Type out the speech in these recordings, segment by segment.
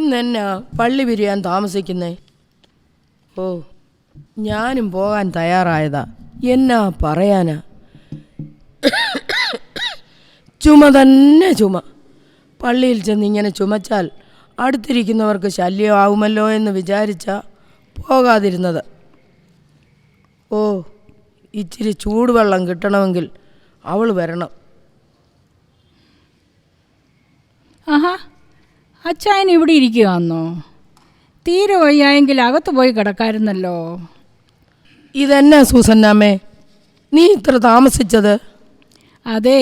ഇന്നെന്നാ പള്ളി പിരിയാൻ താമസിക്കുന്നേ? ഓ, ഞാനും പോകാൻ തയ്യാറായതാ. എന്നാ പറയാനാ, ചുമ തന്നെ ചുമ. പള്ളിയിൽ ചെന്ന് ഇങ്ങനെ ചുമച്ചാൽ അടുത്തിരിക്കുന്നവർക്ക് ശല്യമാവുമല്ലോ എന്ന് വിചാരിച്ചാ പോകാതിരുന്നത്. ഓ, ഇച്ചിരി ചൂടുവെള്ളം കിട്ടണമെങ്കിൽ അവൾ വരണം. ആഹാ, അച്ചായൻ ഇവിടെ ഇരിക്കുകയാന്നോ? തീരെ വയ്യായെങ്കിൽ അകത്ത് പോയി കിടക്കായിരുന്നല്ലോ. ഇതെന്നാ സൂസന്നാമ്മേ നീ ഇത്ര താമസിച്ചത്? അതെ,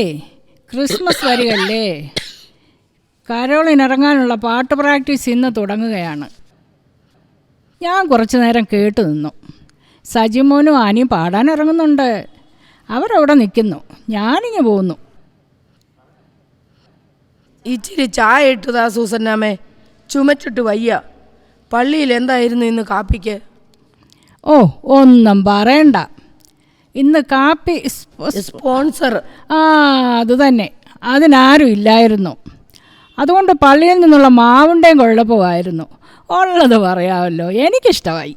ക്രിസ്മസ് വരികല്ലേ. കരോളിനിറങ്ങാനുള്ള പാട്ട് പ്രാക്ടീസ് ഇന്ന് തുടങ്ങുകയാണ്. ഞാൻ കുറച്ചു നേരം കേട്ടു നിന്നു. സജിമോനും ആനിയും പാടാൻ ഇറങ്ങുന്നുണ്ട്. അവരവിടെ നിൽക്കുന്നു, ഞാനിങ്ങ് പോകുന്നു. ഇച്ചിരി ചായ ഇട്ടതാ സൂസന്നാമ്മേ, ചുമച്ചിട്ട് വയ്യ. പള്ളിയിൽ എന്തായിരുന്നു ഇന്ന് കാപ്പിക്ക്? ഓ, ഒന്നും പറയണ്ട. ഇന്ന് കാപ്പി സ്പോൺസർ. അത് തന്നെ, അതിനാരും ഇല്ലായിരുന്നു. അതുകൊണ്ട് പള്ളിയിൽ നിന്നുള്ള മാവുണ്ടേയും കുഴപ്പമായിരുന്നു. ഉള്ളത് പറയാമല്ലോ, എനിക്കിഷ്ടമായി.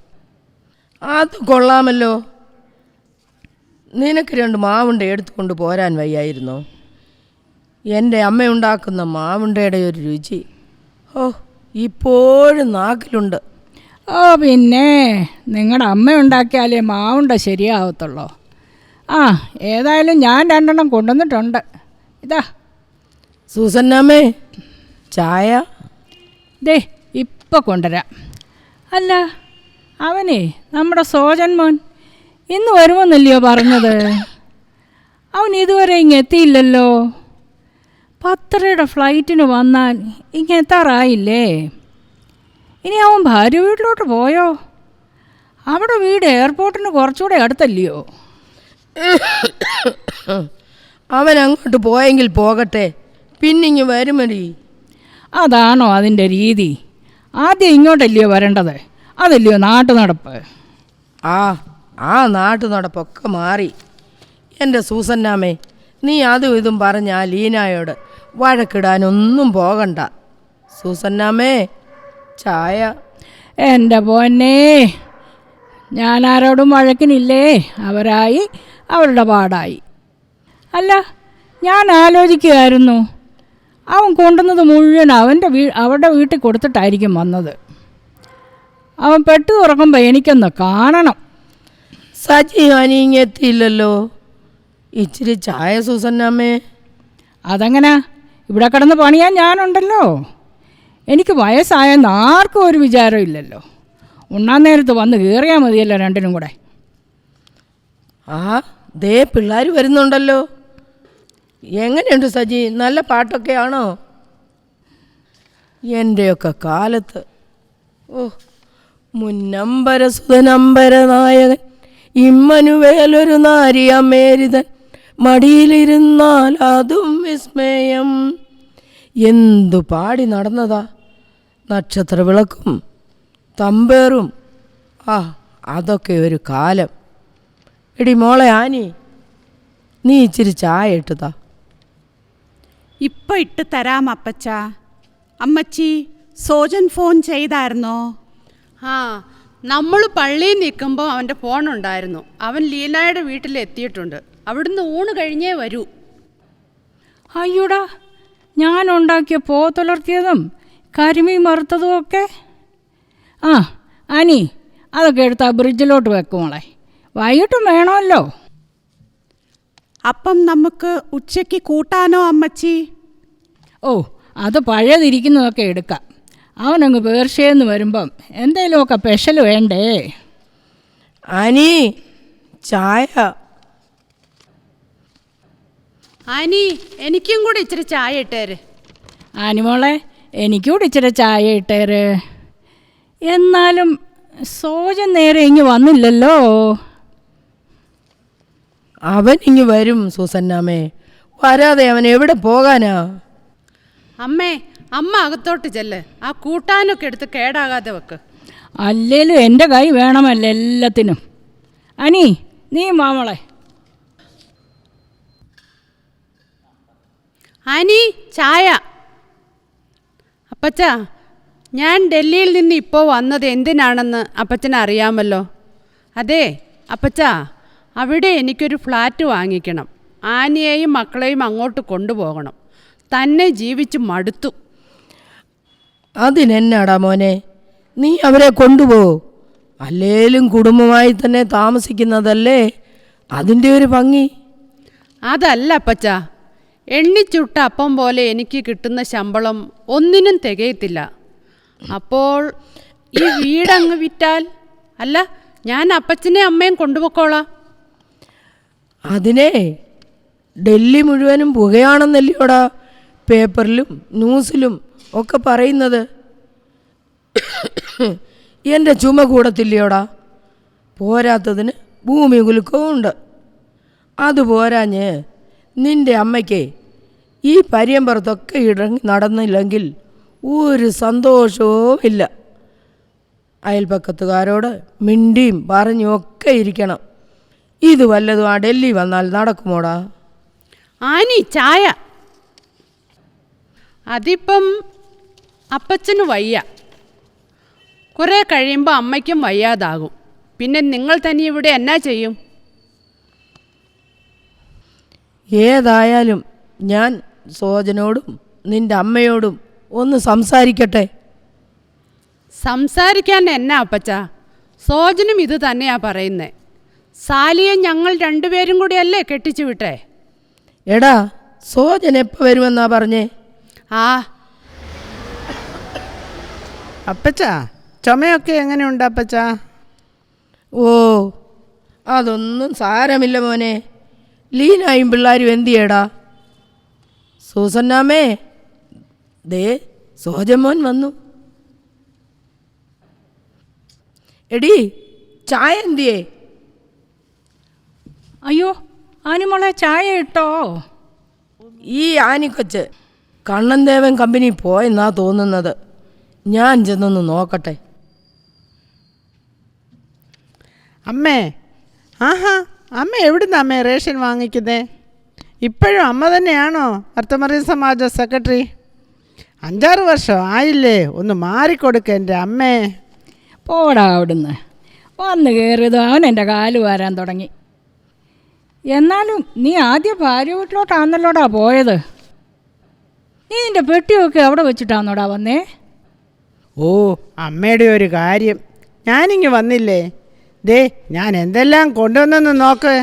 അത് കൊള്ളാമല്ലോ. നിനക്ക് 2 മാവുണ്ട എടുത്തുകൊണ്ട് പോരാൻ വയ്യായിരുന്നോ? എൻ്റെ അമ്മയുണ്ടാക്കുന്ന മാവുണ്ടയുടെ ഒരു രുചി ഓ ഇപ്പോഴും നാക്കിലുണ്ട്. ഓ പിന്നെ, നിങ്ങളുടെ അമ്മ ഉണ്ടാക്കിയാലേ മാവുണ്ട ശരിയാവത്തുള്ളൂ. ഏതായാലും ഞാൻ 2 കൊണ്ടുവന്നിട്ടുണ്ട്. ഇതാ സൂസന്നാമ്മേ, ചായ ദേ ഇപ്പം കൊണ്ടുവരാം. അല്ല, അവനെ നമ്മുടെ സോജൻ മോൻ ഇന്ന് വരുമെന്നല്ലയോ പറഞ്ഞത്? അവൻ ഇതുവരെ ഇങ്ങെത്തിയില്ലല്ലോ. 10:30 ഫ്ലൈറ്റിന് വന്നാൽ ഇങ്ങെത്താറായില്ലേ? ഇനി അവൻ ഭാര്യ വീട്ടിലോട്ട് പോയോ? അവിടെ വീട് എയർപോർട്ടിന് കുറച്ചുകൂടെ അടുത്തല്ലയോ? അവൻ അങ്ങോട്ട് പോയെങ്കിൽ പോകട്ടെ, പിന്നിങ്ങ് വരുമടി. അതാണോ അതിൻ്റെ രീതി? ആദ്യം ഇങ്ങോട്ടല്ലയോ വരേണ്ടത്? അതല്ലയോ നാട്ടു നടപ്പ്? ആ നാട്ടു നടപ്പൊക്കെ മാറി. എൻ്റെ സൂസന്നാമ്മേ, നീ അതും ഇതും പറഞ്ഞ ആ ലീനായോട് വഴക്കിടാനൊന്നും പോകണ്ട. സൂസന്നാമ്മേ, ചായ. എൻ്റെ പൊന്നേ, ഞാൻ ആരോടും വഴക്കിനില്ലേ. അവരായി അവരുടെ പാടായി. അല്ല, ഞാൻ ആലോചിക്കുകയായിരുന്നു, അവൻ കൊണ്ടുവന്നത് മുഴുവൻ അവരുടെ വീട്ടിൽ കൊടുത്തിട്ടായിരിക്കും വന്നത്. അവൻ പെട്ടു തുറക്കുമ്പോൾ എനിക്കൊന്ന് കാണണം. സജി അനിങ്ങെത്തിയില്ലല്ലോ. ഇച്ചിരി ചായ സൂസന്നാമ്മേ. അതെങ്ങനാ? ഇവിടെ കിടന്ന് പണിയാൻ ഞാനുണ്ടല്ലോ. എനിക്ക് വയസ്സായെന്ന് ആർക്കും ഒരു വിചാരം ഇല്ലല്ലോ. ഉണ്ണാൻ നേരത്ത് വന്ന് കയറിയാൽ മതിയല്ലോ 2 കൂടെ. ദേ പിള്ളേർ വരുന്നുണ്ടല്ലോ. എങ്ങനെയുണ്ട് സജി, നല്ല പാട്ടൊക്കെയാണോ? എൻ്റെയൊക്കെ കാലത്ത് മുന്നമ്പര സുതനമ്പര നായകൻ ഇമ്മനുവേലൊരു നാരിയമ്മേരിതൻ മടിയിലിരുന്നാൽ അതും വിസ്മയം. എന്തു പാടി നടന്നതാ. നക്ഷത്ര വിളക്കും തമ്പേറും. അതൊക്കെ ഒരു കാലം. എടി മോളെ ആനി, നീ ഇച്ചിരി ചായ ഇട്ടുതാ. ഇപ്പം ഇട്ട് തരാം അപ്പച്ച. അമ്മച്ചി, സോജൻ ഫോൺ ചെയ്തായിരുന്നോ? നമ്മൾ പള്ളിയിൽ നിൽക്കുമ്പോൾ അവൻ്റെ ഫോണുണ്ടായിരുന്നു. അവൻ ലീലായുടെ വീട്ടിലെത്തിയിട്ടുണ്ട്. അവിടുന്ന് ഊണ് കഴിഞ്ഞേ വരൂ. അയ്യോടാ, ഞാൻ ഉണ്ടാക്കിയ പോത്തുലർത്തിയതും കരിമീൻ വറുത്തതും ഒക്കെ. അനി, അതൊക്കെ എടുത്ത് ബ്രിഡ്ജിലോട്ട് വെക്കുമോളെ. വൈകിട്ടും വേണമല്ലോ. അപ്പം നമുക്ക് ഉച്ചയ്ക്ക് കൂട്ടാനോ അമ്മച്ചി? അത് പഴയതിരിക്കുന്നതൊക്കെ എടുക്കാം. അവനങ്ങ് പേർഷ്യന്ന് വരുമ്പം എന്തെങ്കിലുമൊക്കെ സ്പെഷ്യൽ വേണ്ടേ? ആനി, ചായ. ആനി, എനിക്കും കൂടി ഇച്ചിരി ചായ ഇട്ടേര്. ആനിമോളെ, എനിക്കൂടി ഇച്ചിരി ചായ ഇട്ടേര്. എന്നാലും സോജൻ നേരെ ഇങ്ങ് വന്നില്ലല്ലോ. അവൻ ഇങ്ങ് വരും സൂസന്നാമ്മേ. വരാതെ അവൻ എവിടെ പോകാനാ? അമ്മേ, അമ്മ അകത്തോട്ട് ചെല്ല്. ആ കൂട്ടാനൊക്കെ എടുത്ത് കേടാകാതെ വെക്ക്. അല്ലേലും എൻ്റെ കൈ വേണമല്ലോ എല്ലാത്തിനും. അനി, നീ മാമോളെ. ആനി, ചായ. അപ്പച്ച, ഞാൻ ഡൽഹിയിൽ നിന്ന് ഇപ്പോൾ വന്നത് എന്തിനാണെന്ന് അപ്പച്ചന് അറിയാമല്ലോ. അതെ അപ്പച്ച, അവിടെ എനിക്കൊരു ഫ്ലാറ്റ് വാങ്ങിക്കണം. ആനിയെയും മക്കളെയും അങ്ങോട്ട് കൊണ്ടുപോകണം. തന്നെ ജീവിച്ച് മടുത്തു. അതിനെന്നാടാ മോനെ, നീ അവരെ കൊണ്ടുപോ. അല്ലേലും കുടുംബമായി തന്നെ താമസിക്കുന്നതല്ലേ അതിൻ്റെ ഒരു ഭംഗി. അതല്ല അപ്പച്ച, എണ്ണിച്ചുട്ട അപ്പം പോലെ എനിക്ക് കിട്ടുന്ന ശമ്പളം ഒന്നിനും തികയത്തില്ല. അപ്പോൾ ഈ വീടങ്ങ് വിറ്റാൽ? അല്ല, ഞാൻ അപ്പച്ചനെ അമ്മയും കൊണ്ടുപോയിക്കോളാം. അതിനെ ഡൽഹി മുഴുവനും പുകയാണെന്നല്ലയോടാ പേപ്പറിലും ന്യൂസിലും ഒക്കെ പറയുന്നത്. എൻ്റെ ചുമ കൂടത്തില്ലയോടാ. പോരാത്തതിന് ഭൂമി കുലുക്കവും ഉണ്ട്. അതുപോരാഞ്ഞ് നിൻ്റെ അമ്മയ്ക്ക് ഈ പരിയമ്പുറത്തൊക്കെ ഇറങ്ങി നടന്നില്ലെങ്കിൽ ഒരു സന്തോഷവും ഇല്ല. അയൽപ്പക്കത്തുകാരോട് മിണ്ടിയും പറഞ്ഞും ഒക്കെ ഇരിക്കണം. ഇത് വല്ലതും ആ ഡൽഹി വന്നാൽ നടക്കുമോടാ? ആനി ചായ. അതിപ്പം അപ്പച്ചന് വയ്യ. കുറേ കഴിയുമ്പോൾ അമ്മയ്ക്കും വയ്യാതാകും. പിന്നെ നിങ്ങൾ തന്നെ ഇവിടെ എന്നാ ചെയ്യും? ഏതായാലും ഞാൻ സോജനോടും നിൻ്റെ അമ്മയോടും ഒന്ന് സംസാരിക്കട്ടെ. സംസാരിക്കാൻ എന്നാ അപ്പച്ച? സോജനും ഇത് തന്നെയാ പറയുന്നേ. സാലിയെ ഞങ്ങൾ രണ്ടുപേരും കൂടിയല്ലേ കെട്ടിച്ചു വിട്ടേ? എടാ, സോജൻ എപ്പോൾ വരുമെന്നാ പറഞ്ഞേ? ആ അപ്പച്ച, ചുമയൊക്കെ എങ്ങനെയുണ്ട് അപ്പച്ച? ഓ, അതൊന്നും സാരമില്ല മോനെ. ലീനായും പിള്ളേരും എന്തിയേടാ? സൂസന്നാമേ, ദേ സോജമോൻ വന്നു. എടി, ചായ എന്തിയേ? അയ്യോ, ആനിമോളെ ചായ ഇട്ടോ? ഈ ആനിക്കൊച്ച് കണ്ണൻ ദേവൻ കമ്പനി പോയെന്നാ തോന്നുന്നത്. ഞാൻ ചെന്നൊന്ന് നോക്കട്ടെ. അമ്മേ, ആഹാ, അമ്മ എവിടുന്ന് അമ്മേ റേഷൻ വാങ്ങിക്കുന്നേ? ഇപ്പോഴും അമ്മ തന്നെയാണോ അർത്തമറിയ സമാജ സെക്രട്ടറി? 5-6 വർഷം ആയില്ലേ? ഒന്ന് മാറിക്കൊടുക്ക എൻ്റെ അമ്മേ. പോടാ അവിടുന്ന്. വന്ന് കയറിയത് അവൻ എൻ്റെ കാല് വാരാൻ തുടങ്ങി. എന്നാലും നീ ആദ്യം ഭാര്യ വീട്ടിലോട്ടാന്നല്ലോടാ പോയത്. നീ നിൻ്റെ പെട്ടിയൊക്കെ അവിടെ വെച്ചിട്ടാന്നോടാ വന്നേ? ഓ, അമ്മയുടെ ഒരു കാര്യം, ഞാനിങ്ങ് വന്നില്ലേ, ദേ ഞാൻ എന്തെല്ലാം കൊണ്ടുവന്നെന്ന് നോക്ക്.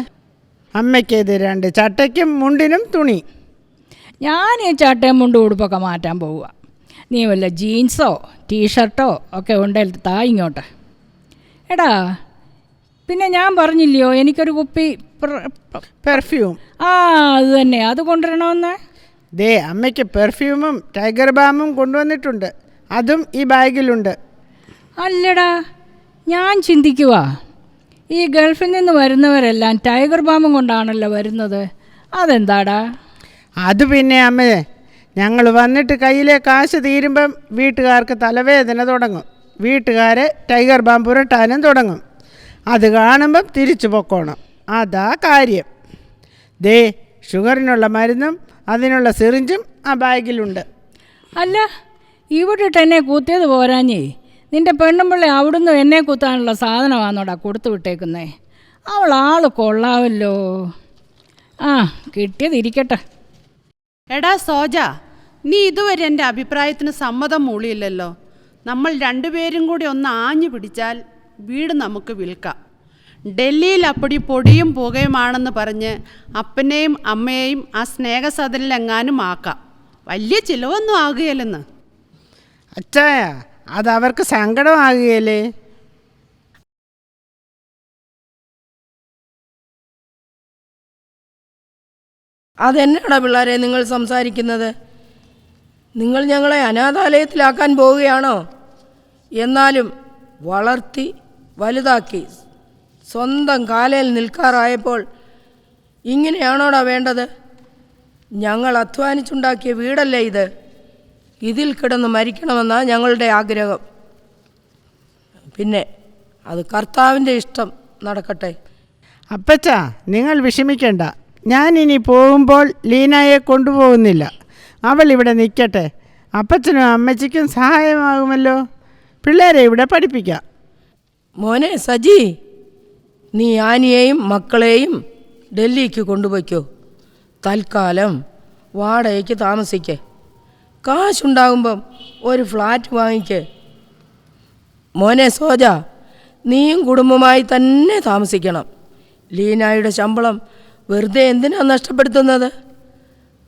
അമ്മയ്ക്ക് ഇത് 2 ചട്ടയ്ക്കും മുണ്ടിനും തുണി. ഞാൻ ഈ ചട്ടയും മുണ്ടും ഉടുപ്പൊക്കെ മാറ്റാൻ പോവുക. നീ വല്ല ജീൻസോ ടീഷർട്ടോ ഒക്കെ ഉണ്ടെങ്കിൽ താ ഇങ്ങോട്ട്. എടാ, പിന്നെ ഞാൻ പറഞ്ഞില്ലയോ എനിക്കൊരു കുപ്പി പെർഫ്യൂം? ആ, അത് തന്നെ, അത് കൊണ്ടുവരണമെന്ന്. ദേ അമ്മയ്ക്ക് പെർഫ്യൂമും ടൈഗർ ബാമും കൊണ്ടുവന്നിട്ടുണ്ട്. അതും ഈ ബാഗിലുണ്ട്. അല്ലടാ, ഞാൻ ചിന്തിക്കുക, ഈ ഗൾഫിൽ നിന്ന് വരുന്നവരെല്ലാം ടൈഗർ ബാമും കൊണ്ടാണല്ലോ വരുന്നത്. അതെന്താടാ? അത് പിന്നെ അമ്മേ, ഞങ്ങൾ വന്നിട്ട് കയ്യിലെ കാശ് തീരുമ്പം വീട്ടുകാർക്ക് തലവേദന തുടങ്ങും. വീട്ടുകാരെ ടൈഗർ ബാം പുരട്ടാനും തുടങ്ങും. അത് കാണുമ്പം തിരിച്ചു പൊക്കോണം. അതാ കാര്യം. ദേ ഷുഗറിനുള്ള മരുന്നും അതിനുള്ള സിറിഞ്ചും ആ ബാഗിലുണ്ട്. അല്ല, ഇവിടിട്ട് എന്നെ കുത്തിയത് പോരാഞ്ഞേ നിൻ്റെ പെണ്ണുമ്പിള്ളി അവിടുന്ന് എന്നെ കുത്താനുള്ള സാധനമാണോടാ കൊടുത്തു വിട്ടേക്കുന്നേ? അവൾ ആൾ കൊള്ളാവല്ലോ. ആ, കിട്ടിയതിരിക്കട്ടെ. എടാ സോജ, നീ ഇതുവരെ എൻ്റെ അഭിപ്രായത്തിന് സമ്മതം മൂളിയില്ലല്ലോ. നമ്മൾ രണ്ടുപേരും കൂടി ഒന്ന് ആഞ്ഞു പിടിച്ചാൽ വീട് നമുക്ക് വിൽക്കാം. ഡൽഹിയിൽ അപ്പടി പൊടിയും പുകയുമാണെന്ന് പറഞ്ഞ് അപ്പനെയും അമ്മയെയും ആ സ്നേഹസദനിലെങ്ങാനും ആക്കാം. വലിയ ചിലവൊന്നും ആകുകയില്ലെന്ന്. അച്ചായ, അത് അവർക്ക് സങ്കടമാകുകയല്ലേ? അതെന്നാടാ പിള്ളേരെ നിങ്ങൾ സംസാരിക്കുന്നത്? നിങ്ങൾ ഞങ്ങളെ അനാഥാലയത്തിലാക്കാൻ പോവുകയാണോ? എന്നാലും വളർത്തി വലുതാക്കി സ്വന്തം കാലിൽ നിൽക്കാറായപ്പോൾ ഇങ്ങനെയാണോടാ വേണ്ടത്? ഞങ്ങൾ അധ്വാനിച്ചുണ്ടാക്കിയ വീടല്ലേ ഇത്. ഇതിൽ കിടന്ന് മരിക്കണമെന്നാണ് ഞങ്ങളുടെ ആഗ്രഹം. പിന്നെ അത് കർത്താവിൻ്റെ ഇഷ്ടം നടക്കട്ടെ. അപ്പച്ച, നിങ്ങൾ വിഷമിക്കണ്ട. ഞാനിനി പോകുമ്പോൾ ലീനയെ കൊണ്ടുപോകുന്നില്ല. അവൾ ഇവിടെ നിൽക്കട്ടെ. അപ്പച്ചനും അമ്മച്ചിക്കും സഹായമാകുമല്ലോ. പിള്ളേരെ ഇവിടെ പഠിപ്പിക്കാം. മോനെ സജി, നീ ആനിയെയും മക്കളെയും ഡൽഹിക്ക് കൊണ്ടുപോയിക്കോ. തൽക്കാലം വാടകയ്ക്ക് താമസിക്കേ. കാശുണ്ടാകുമ്പം ഒരു ഫ്ലാറ്റ് വാങ്ങിക്കേ. മോനെ സോജ, നീയും കുടുംബമായി തന്നെ താമസിക്കണം. ലീനായുടെ ശമ്പളം വെറുതെ എന്തിനാണ് നഷ്ടപ്പെടുത്തുന്നത്?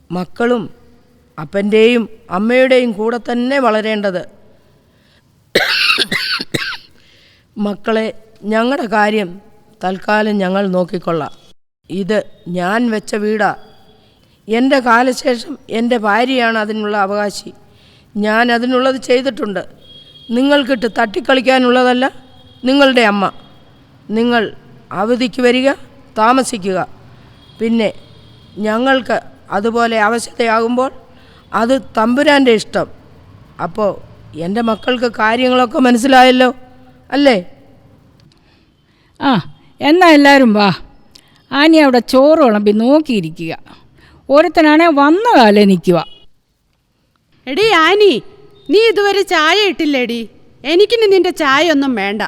മക്കളും അപ്പൻ്റെയും അമ്മയുടെയും കൂടെ തന്നെ വളരേണ്ടത്. മക്കളെ, ഞങ്ങളുടെ കാര്യം തൽക്കാലം ഞങ്ങൾ നോക്കിക്കൊള്ളാം. ഇത് ഞാൻ വെച്ച വീടാ. എൻ്റെ കാലശേഷം എൻ്റെ ഭാര്യയാണ് അതിനുള്ള അവകാശി. ഞാൻ അതിനുള്ളത് ചെയ്തിട്ടുണ്ട്. നിങ്ങൾക്കിട്ട് തട്ടിക്കളിക്കാനുള്ളതല്ല. നിങ്ങളുടെ അമ്മ. നിങ്ങൾ അവധിക്ക് വരിക, താമസിക്കുക. പിന്നെ ഞങ്ങൾക്ക് അതുപോലെ ആവശ്യതയാകുമ്പോൾ അത് തമ്പുരാൻ്റെ ഇഷ്ടം. അപ്പോൾ എൻ്റെ മക്കൾക്ക് കാര്യങ്ങളൊക്കെ മനസ്സിലായല്ലോ അല്ലേ? ആ, എന്നാൽ എല്ലാവരും വാ. ആനി അവിടെ ചോറ് വിളമ്പി നോക്കിയിരിക്കുക. ഒരുത്തനാണെ വന്ന കാലേ നിൽക്കുക. എടി ആനി, നീ ഇതുവരെ ചായ ഇട്ടില്ലേടി? എനിക്കിനി നിന്റെ ചായ ഒന്നും വേണ്ട.